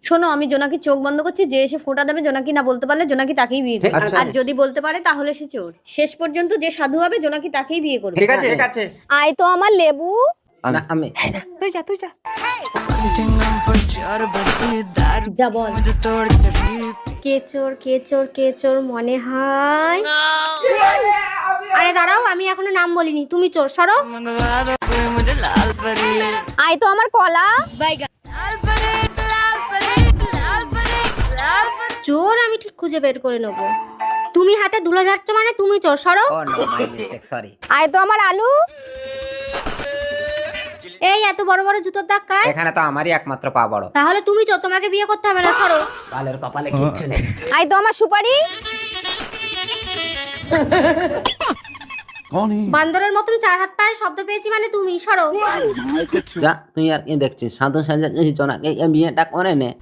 শোনো, আমি জোনাকি চোখ বন্ধ করছি, যে এসে ফোঁটা দেবে জোনাকি না বলতে পারলে জোনাকি তাকেই বিয়ে করবে। আচ্ছা। আর যদি বলতে পারে তাহলে সে চোর। শেষ পর্যন্ত যে সাধু হবে জোনাকি তাকেই বিয়ে করবে। ঠিক আছে। আয় তো আমার লেবু। না আমি তুই যা যা বল। কে চোর মনে হয়। আরে দাঁড়াও, আমি এখনো নাম বলিনি, তুমি চোর, সরো। আয় তো আমার কলা। চোর আমি ঠিক খুঁজে বের করে নেবো। তুমি হাতে ধুলো ঝাড়ছো মানে তুমি চোর, সরো। ও নো মাই মিস্টেক, সরি। আয় তো আমার আলু। এই এত বড় বড় জুতোর দাগ কার? এখানে তো আমারই একমাত্র পা বড়। তাহলে তুমি চোর, তোমাকে বিয়ে করতে হবে না, সরো। বালের কপালে কিচ্ছু নেই। আয় তো আমার সুপারি। বান্দরের মতন চার হাত পায়ের শব্দ পেয়েছি মানে তুমি, সরো। যা তুই আর কি দেখছিস, সাধু সাজা জোনাকে বিয়েটা করে নে।